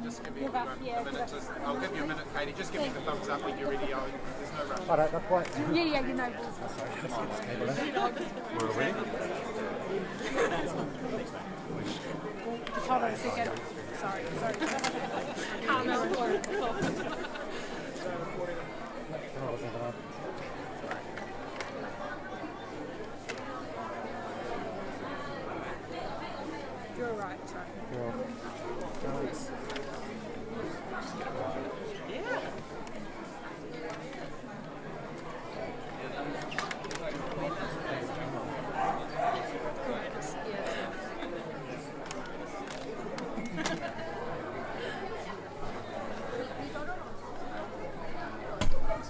Just give me a minute. I'll give you a minute, Katie. Just give me the thumbs up when you're ready. There's no rush. I don't know quite. Yeah, you know. We're ready. Just hold on a second. Sorry. Can't record. You're right, sorry. Yeah.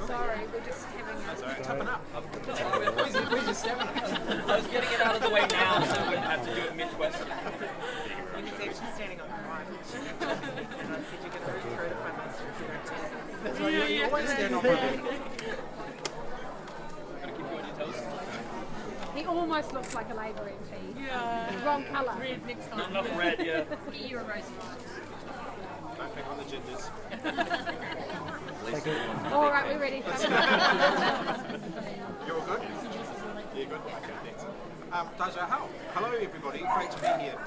Sorry, we're just having a... That's all right. Toughen up. Where's your stamina? I was getting it out of the way now so we wouldn't have to do it mid-twist. You can see she's standing on the right. And I said you get very through the front master if you don't do that. That's right, you always stand on my leg. Gotta keep you on your toes. He almost looks like a Labour MP. Yeah. Wrong colour. Red next time. Not enough red, yeah. You're a rosy. Don't pick on the gingers. All right, we're ready. You're all good? Yeah, good? Okay, thanks. Daja, hello everybody, great to be here.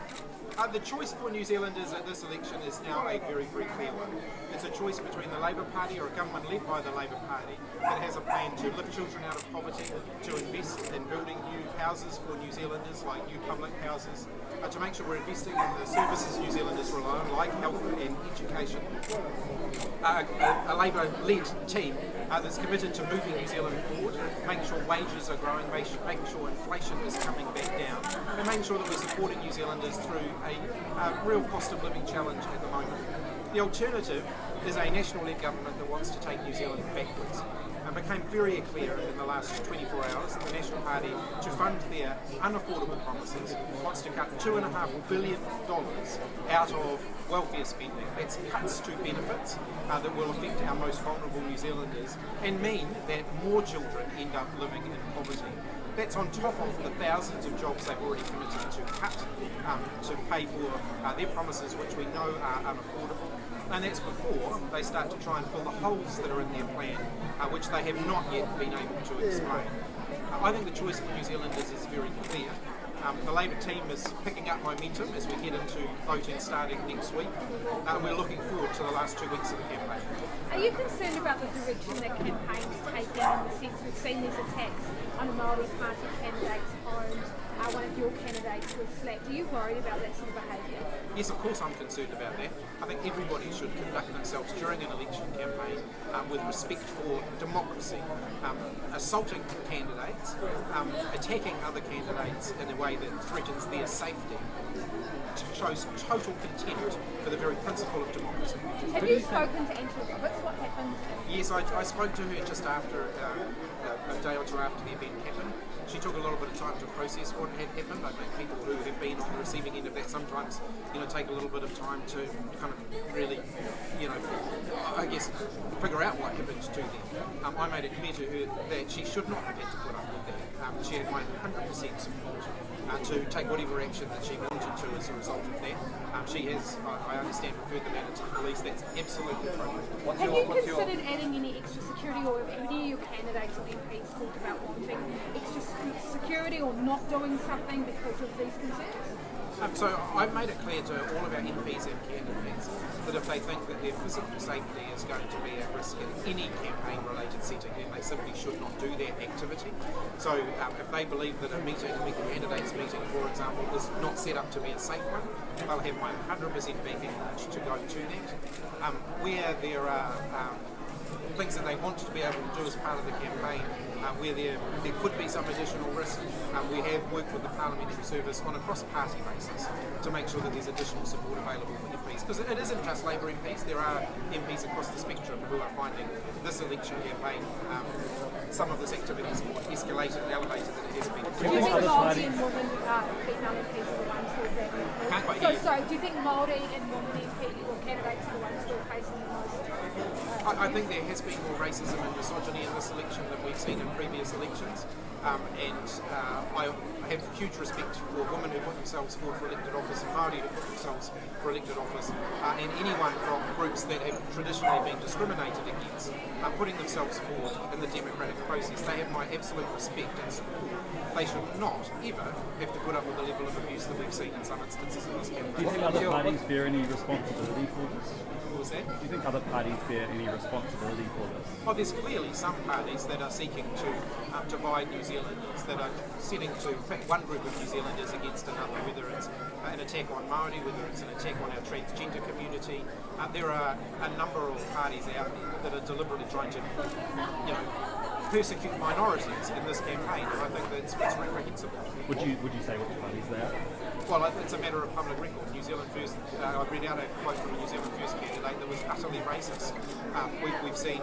The choice for New Zealanders at this election is now a very, very clear one. It's a choice between the Labour Party or a government led by the Labour Party that has a plan to lift children out of poverty, to invest in building new houses for New Zealanders, like new public houses, to make sure we're investing in the services New Zealanders rely on, like health and education. A Labour-led team that's committed to moving New Zealand forward, making sure wages are growing, making sure inflation is coming back down, and making sure that we're supporting New Zealanders through a real cost of living challenge at the moment. The alternative is a national-led government that wants to take New Zealand backwards. It became very clear in the last 24 hours that the National Party, to fund their unaffordable promises, wants to cut $2.5 billion out of welfare spending. That's cuts to benefits that will affect our most vulnerable New Zealanders and mean that more children end up living in poverty. That's on top of the thousands of jobs they've already committed to cut to pay for their promises, which we know are unaffordable. And that's before they start to try and fill the holes that are in their plan, which they have not yet been able to explain. I think the choice for New Zealanders is very clear. The Labour team is picking up momentum as we head into voting starting next week. We're looking forward to the last 2 weeks of the campaign. Are you concerned about the direction that campaigns taking in the sense we've seen these attacks on a Māori Party candidate's homes? One of your candidates was slapped. Are you worried about that sort of behaviour? Yes, of course I'm concerned about that. I think everybody should conduct themselves during an election campaign with respect for democracy. Assaulting candidates, attacking other candidates in a way that threatens their safety shows total contempt for the very principle of democracy. Have you spoken to Angela Roberts? What happened? Yes, I spoke to her just after, a day or two after the event happened. She took a little bit of time to process what had happened. I think people who have been on the receiving end of that sometimes, take a little bit of time to kind of really, I guess, figure out what happened to them. I made it clear to her that she should not have had to put up with that. She had my 100% support to take whatever action that she wanted to as a result of that. She has, I understand, referred the matter to the police. That's absolutely appropriate. Have you considered adding any extra security, or have any of your candidates or MPs talked about wanting extra security or not doing something because of these concerns? So I've made it clear to all of our MPs and candidates that if they think that their physical safety is going to be at risk in any campaign-related setting, then they simply should not do that activity. So if they believe that a meeting, a candidates meeting, for example, is not set up to be a safe one, they'll have my 100% backing to go to that. Where there are things that they want to be able to do as part of the campaign, where there could be some additional risk, we have worked with the Parliamentary Service on a cross-party basis to make sure that there's additional support available for MPs. Because it isn't just Labour MPs, there are MPs across the spectrum who are finding this election campaign, some of this activity is more escalated and elevated than it has been. Do you think Māori and women, female MPs are the ones who are grabbing the Can't quite hear you. So do you think Māori and women MPs or candidates are the ones who are facing the most? I think there has been more racism and misogyny in this election than we've seen in previous elections. and I have huge respect for women who put themselves forward for elected office and Māori who put themselves for elected office, and anyone from groups that have traditionally been discriminated against putting themselves forward in the democratic process. They have my absolute respect and support. They should not ever have to put up with the level of abuse that we've seen in some instances in this Do you campaign. think other parties bear any responsibility for this? What was that? Do you think other parties bear any responsibility for this? Well, there's clearly some parties that are seeking to divide New Zealanders, that are setting to pick one group of New Zealanders against another, whether it's an attack on Māori, whether it's an attack on our transgender community. There are a number of parties out there that are deliberately trying to, persecute minorities in this campaign, and I think that's reprehensible. Would you say which parties they are? Well, it's a matter of public record. New Zealand First, I read out a quote from a New Zealand First candidate that was utterly racist. We've seen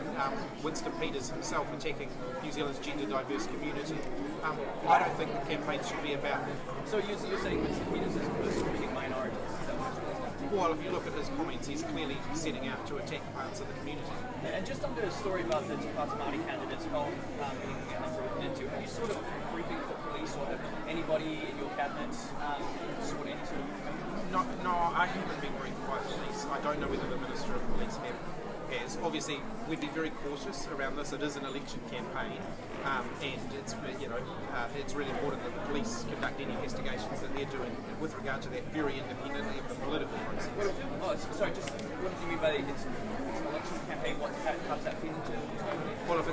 Winston Peters himself attacking New Zealand's gender diverse community. I don't think the campaign should be about it. So you're saying Winston Peters is persecuting minorities? Is that what you're saying? Well, if you look at his comments, he's clearly setting out to attack parts of the community. And just under a story about the Party Māori candidates being voted into, have you sort of briefing for police or have anybody in your cabinet sought any sort of... No, I haven't been briefed by police. I don't know whether the Minister of Police has. Obviously, we'd be very cautious around this. It is an election campaign, and it's it's really important that the police conduct any investigations that they're doing with regard to that very independently of the political process. Sorry, just what do you mean by it's an election campaign? How does that fit into it? Well, if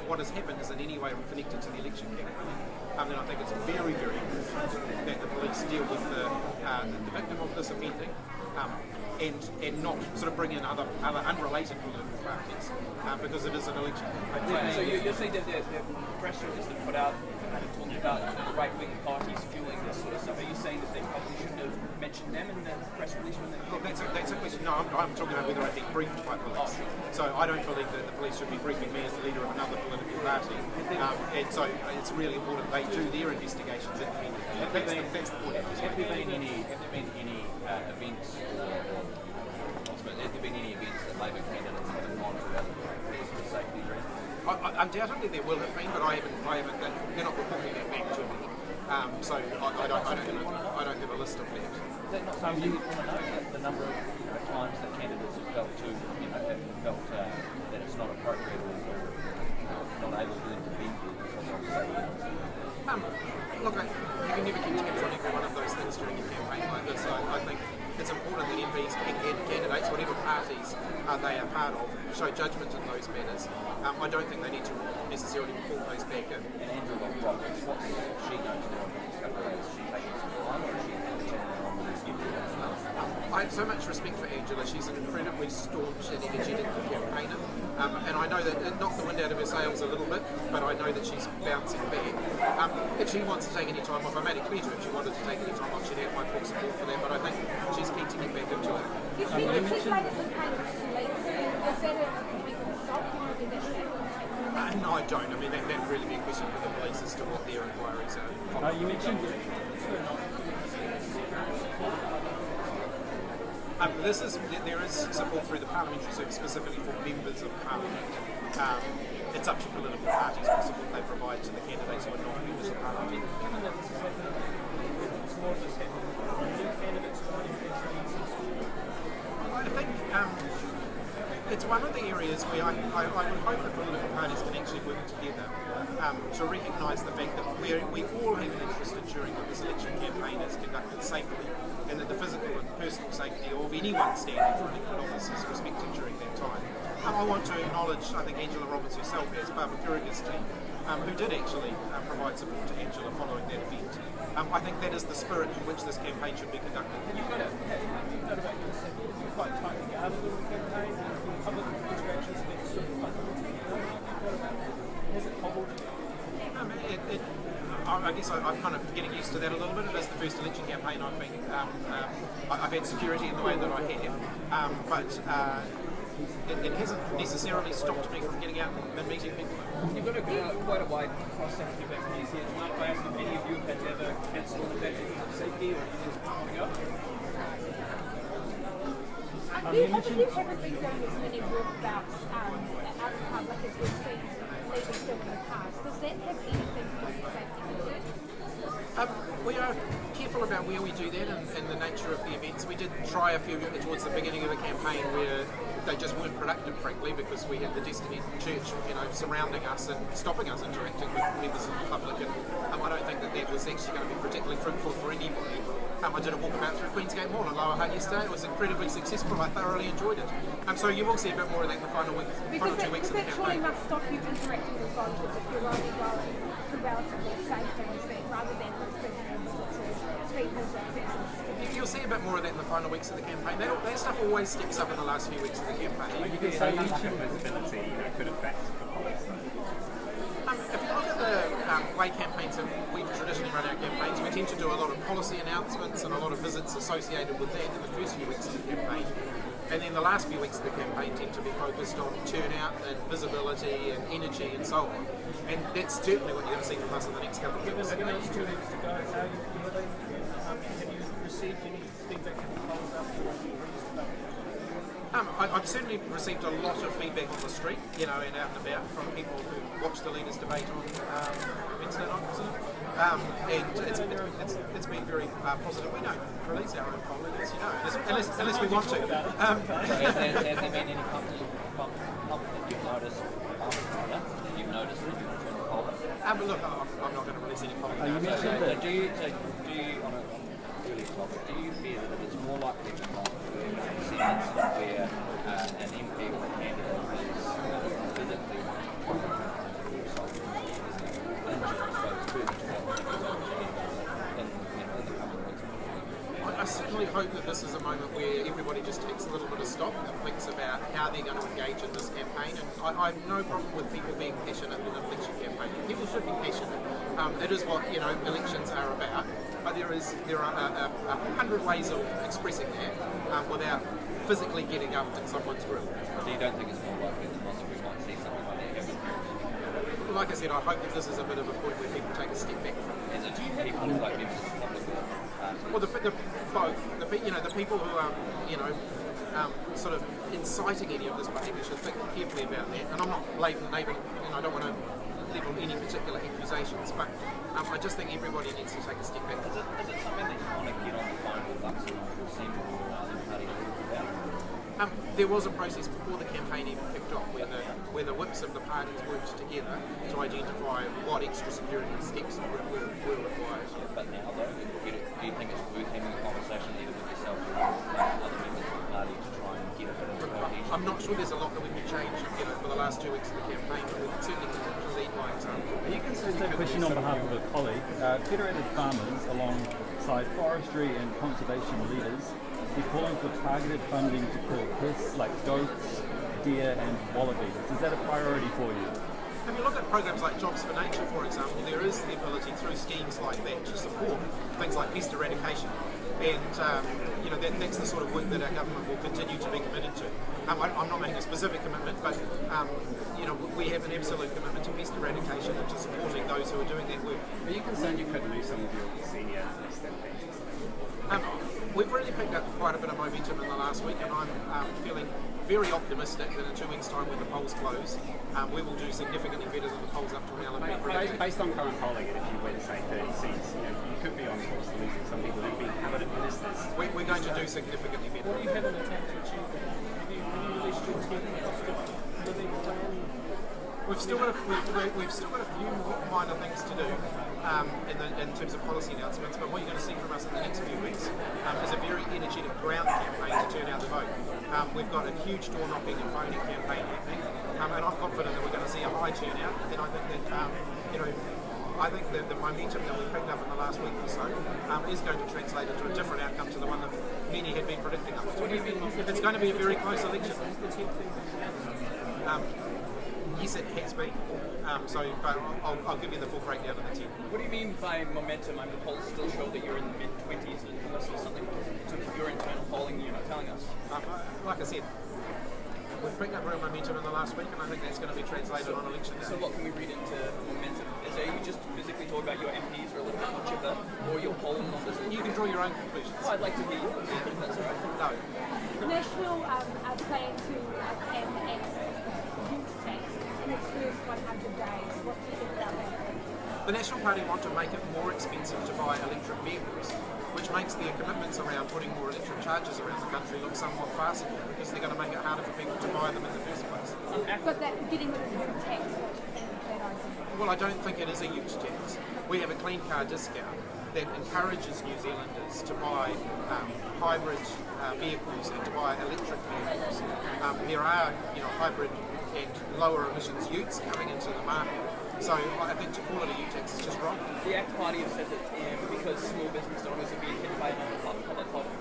what has happened is in any way connected to the election campaign, then I think it's very, very important that the police deal with the victim of this offending. And not sort of bring in other unrelated political parties because it is an election campaign. Right, so you're saying that the press release that put out kind of talking about right-wing parties fueling this sort of stuff. Are you saying that they probably shouldn't have mentioned them in the press release when they... Look, that's a question. No, I'm talking about whether I've been briefed by police. So I don't believe that the police should be briefing me as the leader of another political party. And so it's really important they do their investigations independently. That's the point. Have there been any events that Labor candidates have monitored for safety reasons? Undoubtedly there will have been, but I haven't. They're not reporting that back to me. So I don't have a list of that. Is that not something you want to know? The number of times that candidates have felt that it's not appropriate or not able to intervene because of safety. Look, you can never keep tabs on every one of those things during a campaign like this. I think it's important that MPs and candidates, whatever parties they are part of, show judgment in those matters. I don't think they need to necessarily report those back in. And Andrew, what's she going to do on the next couple of days? Is she taking some time or is she continuing on with this gift? I have so much respect for Angela. She's an incredibly staunch and energetic campaigner. And I know that it knocked the wind out of her sails a little bit, but I know that she's bouncing back. If she wants to take any time off, I made it clear to her if she wanted to take any time off, she'd have my full support for that, but I think she's keen to get back into it. You see, the legislative campaign is too late. Is that a big result? Did that happen? No, I don't. I mean, that would really be a question for the police as to what their inquiries are. You mentioned... There is support through the Parliamentary Service specifically for members of Parliament. It's up to political parties what support they provide to the candidates who are not members of Parliament. I think it's one of the areas where I would hope that political parties can actually work together to recognise the fact that we all have an interest in ensuring that this election campaign is conducted safely and that the physical and personal safety of anyone standing for elected office is respected during that time. I want to acknowledge, I think, Angela Roberts herself as Barbara Kuriga's team, who did actually provide support to Angela following that event. I think that is the spirit in which this campaign should be conducted. You've got about yourself, you're quite tightly guarded in the campaign, public interactions have been sort of has it hobbled you? I guess I'm kind of getting used to that a little bit. It is the first election campaign I've been. I've had security in the way that I have, but it hasn't necessarily stopped me from getting out and meeting people. You've got quite a wide cross-section of MPs here. Do you mind if I ask if any of you have had to ever cancel an event for safety or you just want to go? You haven't been doing as many walkabouts out in public as we've seen leaders do in the past. Does that have anything where we do that and the nature of the events. We did try a few towards the beginning of the campaign where they just weren't productive, frankly, because we had the Destiny Church, surrounding us and stopping us interacting with members of the public. And I don't think that was actually going to be particularly fruitful for anybody. I did a walkabout through Queensgate Mall in Lower Hutt yesterday. It was incredibly successful. I thoroughly enjoyed it. So you will see a bit more of that in the final 2 weeks of the that surely campaign. must stop you interacting with voters if you're only going to relatively safe things rather than restricting your visit to speakers and citizens. You'll see a bit more of that in the final weeks of the campaign. That stuff always steps up in the last few weeks of the campaign. You can say lack of visibility could affect the policy. If you look at the way campaigns we've traditionally run our campaigns, we tend to do a lot of policy announcements and a lot of visits associated with that in the first few weeks of the campaign. And then the last few weeks of the campaign tend to be focused on turnout and visibility and energy and so on. And that's certainly what you're going to see from us in the next couple of weeks. Given the next 2 weeks to go, how are you feeling? Have you received any feedback from the polls after what you released about it? I've certainly received a lot of feedback on the street, and out and about from people who watch the leaders' debate on Wednesday night, wasn't it? And it's been very positive. We don't release our own poll leaders, unless we want to. Has there been any company that you've noticed that you've noticed that you've returned the poll? Look, I'm not going to release any poll. So do you on a really topic, do you fear that it's more likely than not where an MP or a candidate is physically I certainly hope that this is a moment where everybody just takes a little bit of stock and thinks about how they're going to engage in this campaign. And I have no problem with people being passionate in an election campaign. People should be passionate. It is what elections are about. But there are 100 ways of expressing that without physically getting up in someone's room. So you don't think it's more likely than not that we might see something like that happen? Like I said, I hope that this is a bit of a point where people take a step back from it. Is it people like members of the public? Well, both. The people who are, sort of inciting any of this behaviour should think carefully about that. And I'm not labeling, I don't want to level any particular accusations, but I just think everybody needs to take a step back. Is it something that you want to get on the phone with Luxembourg or seem to party about? There was a process before the campaign even kicked off where the whips of the parties worked together to identify what extra security steps were required. But now, though, do you think it's worth having a conversation either with yourself or other members of the party to try and get a bit of cohesion? I'm not sure there's a lot that we can change, for the last 2 weeks of the campaign, but we can certainly continue to lead by example. Are you concerned? A question on behalf of a colleague. Federated farmers, alongside forestry and conservation leaders, is calling for targeted funding to kill pests like goats, deer, and wallabies. Is that a priority for you? If you look at programs like Jobs for Nature, for example, there is the ability through schemes like that to support things like pest eradication. And that's the sort of work that our government will continue to be committed to. I'm not making a specific commitment, but we have an absolute commitment to pest eradication and to supporting those who are doing that work. Are you concerned you could lose some of your senior stampeders? We've really picked up quite a bit of momentum in the last week, and I'm feeling very optimistic that in 2 weeks' time, when the polls close, we will do significantly better than the polls up to now. Based on current polling, if you win, say, 30 seats, you could be on course to losing some people who've been cabinet ministers. We're going to do significantly better. What do you have in the tank to achieve that? Have you released your 10 cost of living plan? We've still got a few minor things to do in terms of policy announcements, but what you're going to see from us in the next few weeks is a very energetic ground campaign to turn out the vote. We've got a huge door knocking and phoning campaign happening, and I'm confident that we're going to see a high turnout. And I think that the momentum that we picked up in the last week or so is going to translate into a different outcome to the one that many had been predicting up to. It's going to be a very close election. Yes, it has been. But I'll give you the full breakdown of the 10. What do you mean by momentum? The polls still show that you're in the mid-20s, unless there's something to your internal polling you're not telling us. Like I said, we've picked up real momentum in the last week, and I think that's going to be translated on election day. So what can we read into momentum? Are you just physically talking about your MPs are a little bit more chipper, or your polling numbers? You can draw your own conclusions. Oh, I'd like to hear you. If that's all right. No. National are planning to enact youth tax in its first first 100 days. What do you think about that? The National Party want to make it more expensive to buy electric vehicles, which makes their commitments around putting more electric chargers around the country look somewhat farcical, because they're going to make it harder for people to buy them in the first place. But that getting rid of the tax, what do you think of that idea? Well, I don't think it is a huge tax. We have a clean car discount that encourages New Zealanders to buy hybrid vehicles and to buy electric vehicles. There are, hybrid and lower emissions utes coming into the market. So I think to call it a ute tax is just wrong. The ACT Party has said that because small business owners are being hit by another public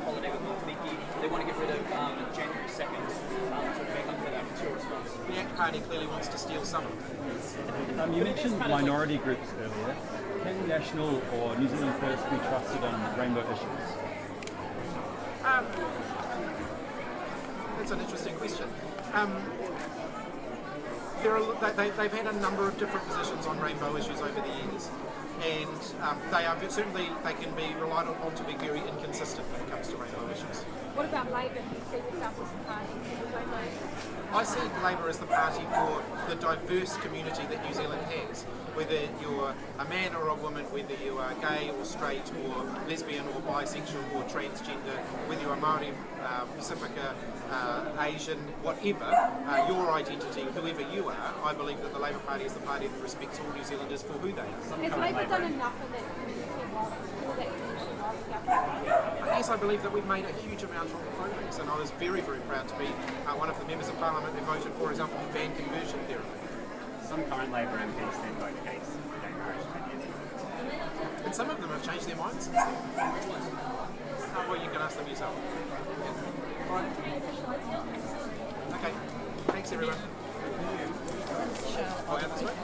holiday with Motuniki, they want to get rid of January 2nd to make up for that. What's your response? The ACT Party clearly wants to steal summer. You mentioned minority groups earlier. Can National or New Zealand First be trusted on rainbow issues? That's an interesting question. They've had a number of different positions on rainbow issues over the years, and they can be relied on to be very inconsistent when it comes to rainbow issues. What about Labour? Do you see yourself as a party? I see Labour as the party for the diverse community that New Zealand has. Whether you're a man or a woman, whether you are gay or straight or lesbian or bisexual or transgender, whether you're Māori, Pacifica, Asian, whatever your identity, whoever you are, I believe that the Labour Party is the party that respects all New Zealanders for who they are. Has Labour done enough in that community for that community while the government? Yes, I believe that we've made a huge amount of progress, and I was very, very proud to be one of the members of Parliament who voted, for example, to ban conversion therapy. Some current Labour MPs then vote against gay marriage ideas. And some of them have changed their minds since then. Well, you can ask them yourself. Yeah. Okay, thanks everyone. Oh, yeah, that's right.